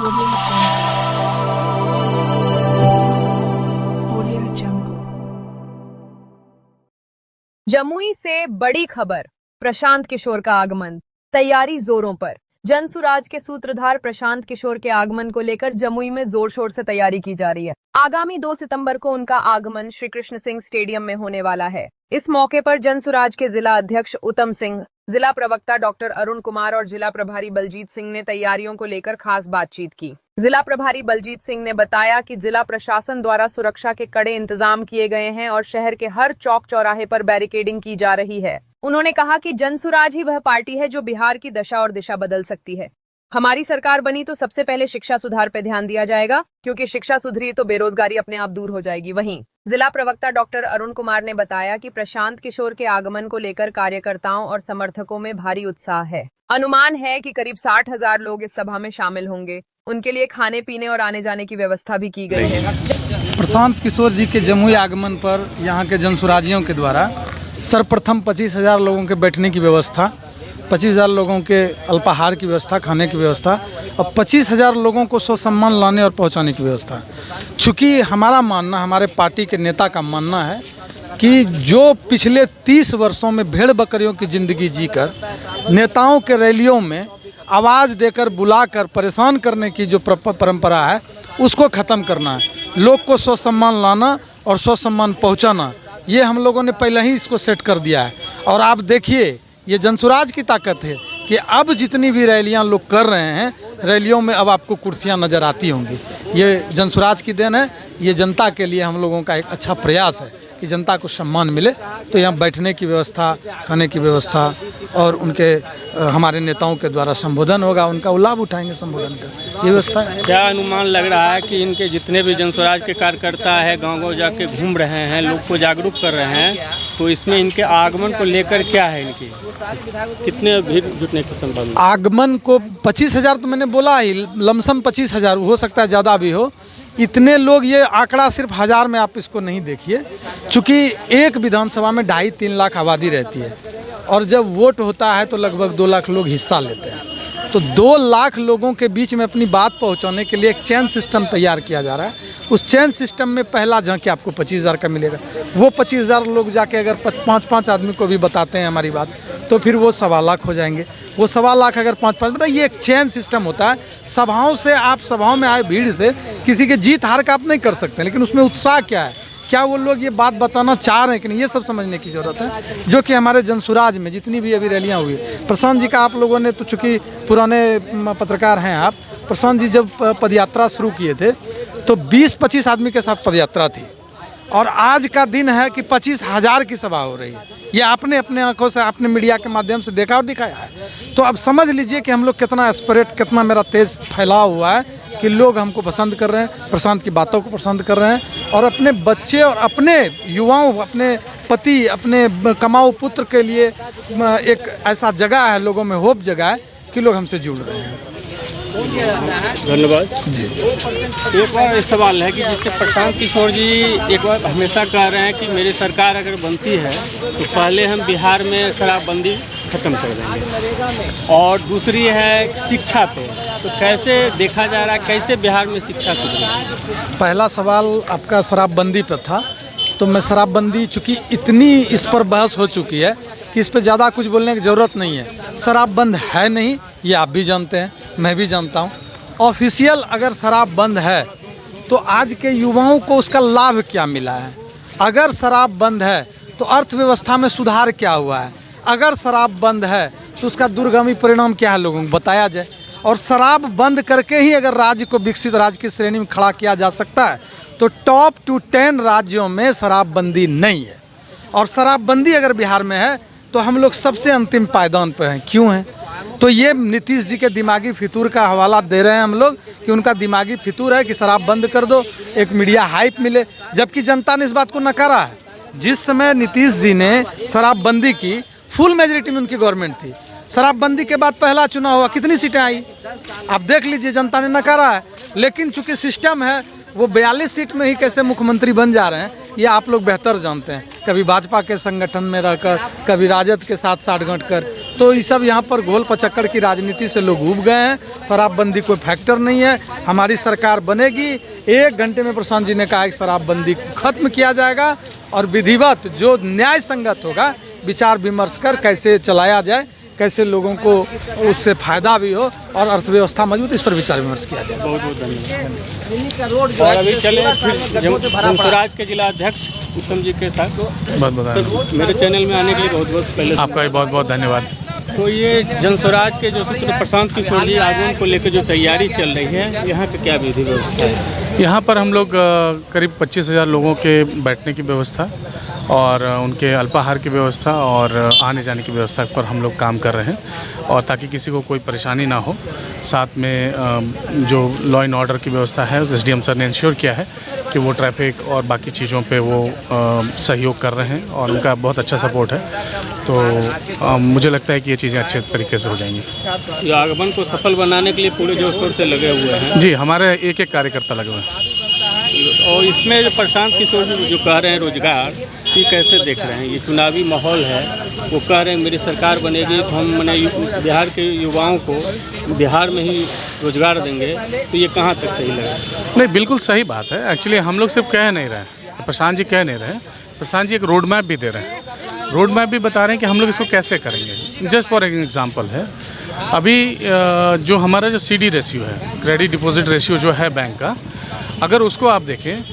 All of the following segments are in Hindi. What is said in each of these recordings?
Audio Jungle. जमुई से बड़ी खबर, प्रशांत किशोर का आगमन, तैयारी जोरों पर। जनसुराज के सूत्रधार प्रशांत किशोर के आगमन को लेकर जमुई में जोर शोर से तैयारी की जा रही है। आगामी 2 सितंबर को उनका आगमन श्री कृष्ण सिंह स्टेडियम में होने वाला है। इस मौके पर जनसुराज के जिला अध्यक्ष उत्तम सिंह, जिला प्रवक्ता डॉक्टर अरुण कुमार और जिला प्रभारी बलजीत सिंह ने तैयारियों को लेकर खास बातचीत की। जिला प्रभारी बलजीत सिंह ने बताया कि जिला प्रशासन द्वारा सुरक्षा के कड़े इंतजाम किए गए हैं और शहर के हर चौक चौराहे पर बैरिकेडिंग की जा रही है। उन्होंने कहा कि जनसुराज ही वह पार्टी है जो बिहार की दशा और दिशा बदल सकती है। हमारी सरकार बनी तो सबसे पहले शिक्षा सुधार पर ध्यान दिया जाएगा, क्योंकि शिक्षा सुधरी तो बेरोजगारी अपने आप दूर हो जाएगी। वहीं जिला प्रवक्ता डॉक्टर अरुण कुमार ने बताया कि प्रशांत किशोर के आगमन को लेकर कार्यकर्ताओं और समर्थकों में भारी उत्साह है। अनुमान है कि करीब 60,000 लोग इस सभा में शामिल होंगे। उनके लिए खाने पीने और आने जाने की व्यवस्था भी की गई है। प्रशांत किशोर जी के जमुई आगमन पर यहाँ के जनसुराजियों के द्वारा सर्वप्रथम 25,000 लोगों के बैठने की व्यवस्था, 25,000 लोगों के अल्पाहार की व्यवस्था, खाने की व्यवस्था और 25,000 लोगों को स्वसम्मान लाने और पहुंचाने की व्यवस्था। चूँकि हमारा मानना, हमारे पार्टी के नेता का मानना है कि जो पिछले 30 वर्षों में भेड़ बकरियों की ज़िंदगी जीकर नेताओं के रैलियों में आवाज़ देकर बुलाकर परेशान करने की जो परंपरा है, उसको ख़त्म करना है। लोग को स्वसम्मान लाना और स्वसम्मान पहुंचाना, ये हम लोगों ने पहले ही इसको सेट कर दिया है। और आप देखिए, ये जनसुराज की ताकत है कि अब जितनी भी रैलियां लोग कर रहे हैं, रैलियों में अब आपको कुर्सियां नज़र आती होंगी। ये जनसुराज की देन है। ये जनता के लिए हम लोगों का एक अच्छा प्रयास है कि जनता को सम्मान मिले। तो यहाँ बैठने की व्यवस्था, खाने की व्यवस्था और उनके हमारे नेताओं के द्वारा संबोधन होगा, उनका वो लाभ उठाएंगे संबोधन का, ये व्यवस्था है। क्या अनुमान लग रहा है कि इनके जितने भी जनसुराज के कार्यकर्ता है गांव-गांव जाके घूम रहे हैं, लोग को जागरूक कर रहे हैं, तो इसमें इनके आगमन को लेकर क्या है, इनकी कितने भीड़ जुटने की संभावना? आगमन को 25,000 तो मैंने बोला ही, लमसम 25,000 हो सकता है, ज़्यादा भी हो। इतने लोग, ये आंकड़ा सिर्फ हज़ार में आप इसको नहीं देखिए, चूँकि एक विधानसभा में 2.5-3 लाख आबादी रहती है और जब वोट होता है तो लगभग 2 लाख लोग हिस्सा लेते हैं। तो 2 लाख लोगों के बीच में अपनी बात पहुंचाने के लिए एक चैन सिस्टम तैयार किया जा रहा है। उस चैन सिस्टम में पहला झांकी आपको 25,000 का मिलेगा। वो 25,000 लोग जाके अगर 5-5 आदमी को भी बताते हैं हमारी बात, तो फिर वो 1.25 लाख हो जाएंगे। वो 1.25 लाख अगर 5-5, मतलब ये एक चैन सिस्टम होता है। सभाओं से, आप सभाओं में आए भीड़ से किसी के जीत हार का आप नहीं कर सकते, लेकिन उसमें उत्साह क्या है, क्या वो लोग ये बात बताना चाह रहे हैं कि नहीं, ये सब समझने की ज़रूरत है। जो कि हमारे जनसुराज में जितनी भी अभी रैलियाँ हुई, प्रशांत जी का आप लोगों ने तो, चूँकि पुराने पत्रकार हैं आप, प्रशांत जी जब पदयात्रा शुरू किए थे तो 20-25 आदमी के साथ पदयात्रा थी और आज का दिन है कि 25,000 की सभा हो रही है। ये आपने अपने आंखों से, आपने मीडिया के माध्यम से देखा और दिखाया है। तो अब समझ लीजिए कि हम लोग कितना एस्पिरेट, कितना मेरा तेज फैलाव हुआ है कि लोग हमको पसंद कर रहे हैं, प्रशांत की बातों को पसंद कर रहे हैं और अपने बच्चे और अपने युवाओं, अपने पति, अपने कमाऊ पुत्र के लिए एक ऐसा जगह है, लोगों में होप जगह है कि लोग हमसे जुड़ रहे हैं। धन्यवाद जी। एक बार सवाल है कि जैसे प्रशांत किशोर जी एक बार हमेशा कह रहे हैं कि मेरी सरकार अगर बनती है तो पहले हम बिहार में शराबबंदी खत्म कर देंगे, और दूसरी है शिक्षा पे, तो कैसे देखा जा रहा है, कैसे बिहार में शिक्षा सुधरेगी? पहला सवाल आपका शराबबंदी पर था, तो मैं शराबबंदी, चूँकि इतनी इस पर बहस हो चुकी है कि इस पर ज़्यादा कुछ बोलने की ज़रूरत नहीं है। शराब बंद है नहीं, ये आप भी जानते हैं, मैं भी जानता हूँ। ऑफिशियल अगर शराब बंद है तो आज के युवाओं को उसका लाभ क्या मिला है? अगर शराब बंद है तो अर्थव्यवस्था में सुधार क्या हुआ है? अगर शराब बंद है तो उसका दूरगामी परिणाम क्या है, लोगों को बताया जाए। और शराब बंद करके ही अगर राज्य को विकसित राज्य की श्रेणी में खड़ा किया जा सकता है, तो टॉप टू 10 राज्यों में शराबबंदी नहीं है। और शराबबंदी अगर बिहार में है तो हम लोग सबसे अंतिम पायदान पर हैं। क्यों हैं? तो ये नीतीश जी के दिमागी फितूर का हवाला दे रहे हैं हम लोग कि उनका दिमागी फितूर है कि शराब बंद कर दो, एक मीडिया हाइप मिले, जबकि जनता ने इस बात को नकारा है। जिस समय नीतीश जी ने शराबबंदी की, फुल मेजोरिटी में उनकी गवर्नमेंट थी। शराबबंदी के बाद पहला चुनाव हुआ, कितनी सीटें आई आप देख लीजिए, जनता ने नकारा है। लेकिन चूंकि सिस्टम है, वो 42 सीट में ही कैसे मुख्यमंत्री बन जा रहे हैं, ये आप लोग बेहतर जानते हैं, कभी भाजपा के संगठन में रहकर, कभी राजद के साथ साठगांठ कर, तो ये सब यहाँ पर घोल पचक्कड़ की राजनीति से लोग उब गए हैं। शराबबंदी कोई फैक्टर नहीं है। हमारी सरकार बनेगी, 1 घंटे में प्रशांत जी ने कहा कि शराबबंदी खत्म किया जाएगा और विधिवत जो न्याय संगत होगा विचार विमर्श कर कैसे चलाया जाए, कैसे लोगों को उससे फायदा भी हो और अर्थव्यवस्था मजबूत, इस पर विचार विमर्श किया जाए। बहुत बहुत धन्यवाद। और अभी चले जनस्वराज के जिला अध्यक्ष उत्तम जी के साथ। बहुत बहुत सर, मेरे चैनल में आने के लिए बहुत बहुत पहले आपका भी बहुत बहुत धन्यवाद। तो ये जनस्वराज के जो सूत्र प्रशांत किशोर जी आगमन को लेकर जो तैयारी चल रही है, यहाँ पे क्या विधि व्यवस्था है? यहाँ पर हम लोग करीब 25,000 लोगों के बैठने की व्यवस्था और उनके अल्पाहार की व्यवस्था और आने जाने की व्यवस्था पर हम लोग काम कर रहे हैं, और ताकि किसी को कोई परेशानी ना हो। साथ में जो लॉ एंड ऑर्डर की व्यवस्था है SDM सर ने इंश्योर किया है कि वो ट्रैफिक और बाकी चीज़ों पे वो सहयोग कर रहे हैं और उनका बहुत अच्छा सपोर्ट है। तो मुझे लगता है कि ये चीज़ें अच्छे तरीके से हो जाएंगी। ये आगमन को सफल बनाने के लिए पूरे जोर शोर से लगे हुए हैं। जी, हमारे एक एक कार्यकर्ता लगे हुए हैं। और इसमें जो प्रशांत किशोर जी जो कह रहे हैं रोजगार, ये कैसे देख रहे हैं? ये चुनावी माहौल है, वो कह रहे हैं मेरी सरकार बनेगी तो हम मैंने बिहार के युवाओं को बिहार में ही रोजगार देंगे, तो ये कहाँ तक सही लगा? नहीं, बिल्कुल सही बात है। एक्चुअली हम लोग सिर्फ कह नहीं रहे, प्रशांत जी कह नहीं रहे, प्रशांत जी एक रोड मैप भी दे रहे हैं, रोड मैप भी बता रहे हैं कि हम लोग इसको कैसे करेंगे। जस्ट फॉर एग्जांपल है, अभी जो हमारा जो CD रेशियो है, क्रेडिट डिपॉजिट रेशियो जो है बैंक का, अगर उसको आप देखें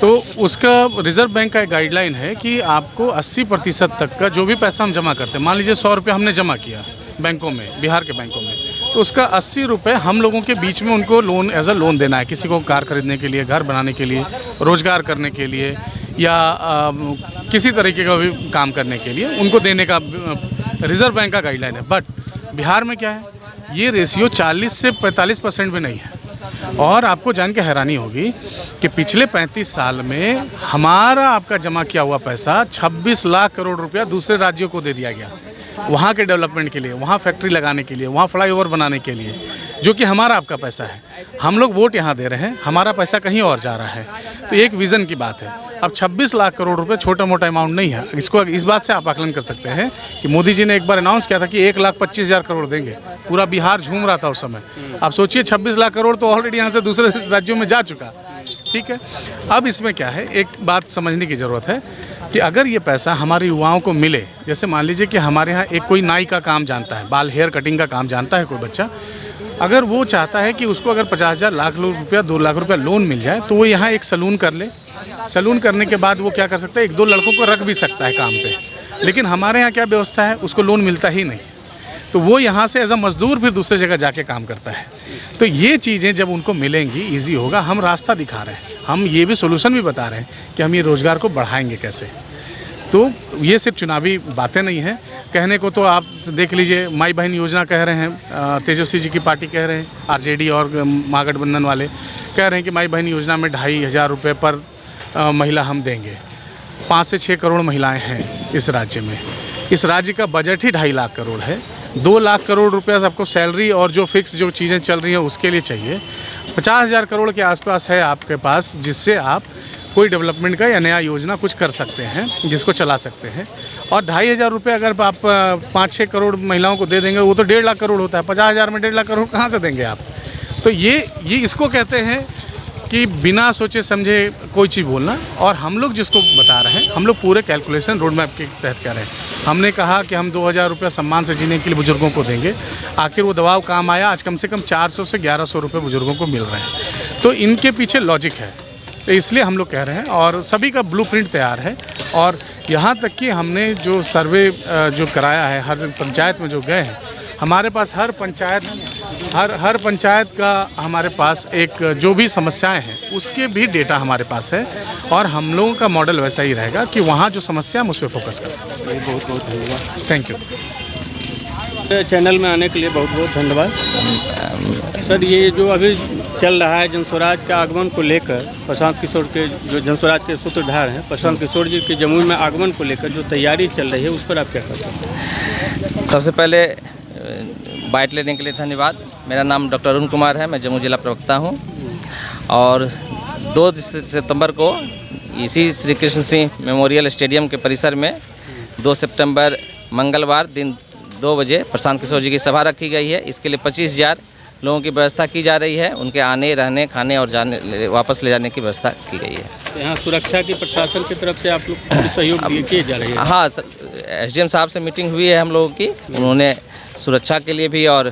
तो उसका रिजर्व बैंक का एक गाइडलाइन है कि आपको 80% तक का जो भी पैसा हम जमा करते हैं, मान लीजिए 100 रुपये हमने जमा किया बैंकों में, बिहार के बैंकों में, तो उसका 80 रुपये हम लोगों के बीच में उनको लोन एज अ लोन देना है। किसी को कार खरीदने के लिए, घर बनाने के लिए, रोज़गार करने के लिए या किसी तरीके का भी काम करने के लिए उनको देने का रिजर्व बैंक का गाइडलाइन है। बट बिहार में क्या है, ये रेशियो 40 से 45% भी नहीं है। और आपको जान के हैरानी होगी कि पिछले 35 साल में हमारा आपका जमा किया हुआ पैसा 26 लाख करोड़ रुपया दूसरे राज्यों को दे दिया गया, वहाँ के डेवलपमेंट के लिए, वहाँ फैक्ट्री लगाने के लिए, वहाँ फ्लाईओवर बनाने के लिए, जो कि हमारा आपका पैसा है। हम लोग वोट यहाँ दे रहे हैं, हमारा पैसा कहीं और जा रहा है। तो एक विज़न की बात है। अब 26 लाख करोड़ रुपए छोटा मोटा अमाउंट नहीं है। इसको इस बात से आप आकलन कर सकते हैं कि मोदी जी ने एक बार अनाउंस किया था कि 1,25,000 करोड़ देंगे, पूरा बिहार झूम रहा था उस समय। आप सोचिए 26 लाख करोड़ तो ऑलरेडी यहाँ से दूसरे राज्यों में जा चुका। ठीक है, अब इसमें क्या है, एक बात समझने की ज़रूरत है कि अगर ये पैसा हमारे युवाओं को मिले, जैसे मान लीजिए कि हमारे यहाँ एक कोई नाई का काम जानता है, बाल हेयर कटिंग का काम जानता है कोई बच्चा, अगर वो चाहता है कि उसको अगर 50,000 लाख रुपया 2 लाख रुपया लोन मिल जाए, तो वो यहाँ एक सलून कर ले। सलून करने के बाद वो क्या कर सकता है, 1-2 लड़कों को रख भी सकता है काम पे। लेकिन हमारे यहाँ क्या व्यवस्था है, उसको लोन मिलता ही नहीं, तो वो यहाँ से एज अ मजदूर फिर दूसरी जगह जाके काम करता है। तो ये चीज़ें जब उनको मिलेंगी, ईजी होगा। हम रास्ता दिखा रहे हैं, हम ये भी सोल्यूशन भी बता रहे हैं कि हम ये रोज़गार को बढ़ाएंगे कैसे। तो ये सिर्फ चुनावी बातें नहीं हैं, कहने को तो आप देख लीजिए, माई बहन योजना कह रहे हैं, तेजस्वी जी की पार्टी कह रहे हैं, RJD और महागठबंधन वाले कह रहे हैं कि माई बहन योजना में 2,500 रुपये पर महिला हम देंगे। 5 से 6 करोड़ महिलाएं हैं इस राज्य में। इस राज्य का बजट ही 2.5 लाख करोड़ है। 2 लाख करोड़ रुपया आपको सैलरी और जो फिक्स जो चीज़ें चल रही हैं उसके लिए चाहिए। 50,000 करोड़ के आसपास है आपके पास, जिससे आप कोई डेवलपमेंट का या नया योजना कुछ कर सकते हैं, जिसको चला सकते हैं। और 2,500 रुपये अगर आप 5-6 करोड़ महिलाओं को दे देंगे, वो तो 1.5 लाख करोड़ होता है। 50,000 में 1.5 लाख करोड़ कहाँ से देंगे आप? तो ये इसको कहते हैं कि बिना सोचे समझे कोई चीज़ बोलना। और हम लोग जिसको बता रहे हैं, हम लोग पूरे कैलकुलेशन रोड मैप के तहत कर रहे हैं। हमने कहा कि हम 2,000 रुपये सम्मान से जीने के लिए बुज़ुर्गों को देंगे। आखिर वो दबाव काम आया। आज कम से कम 400 से 1,100 रुपये बुज़ुर्गों को मिल रहे हैं। तो इनके पीछे लॉजिक है, तो इसलिए हम लोग कह रहे हैं। और सभी का ब्लूप्रिंट तैयार है। और यहाँ तक कि हमने जो सर्वे जो कराया है, हर पंचायत में जो गए हैं, हमारे पास हर पंचायत का हमारे पास एक जो भी समस्याएं हैं उसके भी डेटा हमारे पास है। और हम लोगों का मॉडल वैसा ही रहेगा कि वहाँ जो समस्या हम उस पर फोकस करें। बहुत बहुत धन्यवाद। Thank you. चैनल में आने के लिए बहुत बहुत धन्यवाद। सर, ये जो अभी चल रहा है जनस्वराज के आगमन को लेकर, प्रशांत किशोर के जो जनस्वराज के सूत्रधार हैं, प्रशांत किशोर जी के जमुई में आगमन को लेकर जो तैयारी चल रही है, उस पर आप क्या कहते हैं? सबसे पहले बाइट लेने के लिए धन्यवाद। मेरा नाम डॉक्टर अरुण कुमार है, मैं जम्मू जिला प्रवक्ता हूं। और 2 सितंबर को इसी श्री कृष्ण सिंह मेमोरियल स्टेडियम के परिसर में 2 सितंबर मंगलवार दिन 2 बजे प्रशांत किशोर जी की सभा रखी गई है। इसके लिए 25,000 लोगों की व्यवस्था की जा रही है। उनके आने, रहने, खाने और जाने, वापस ले जाने की व्यवस्था की गई है। यहाँ सुरक्षा की प्रशासन की तरफ से आप लोग को सहयोग किए जा रही है? हाँ, एसडीएम साहब से मीटिंग हुई है हम लोगों की। उन्होंने सुरक्षा के लिए भी और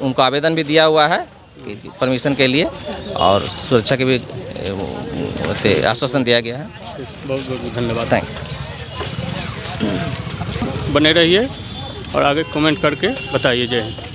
उनको आवेदन भी दिया हुआ है परमिशन के लिए, और सुरक्षा के भी आश्वासन दिया गया है। बहुत बहुत धन्यवाद। थैंक बने रहिए और आगे कमेंट करके बताइए। जय हिंद।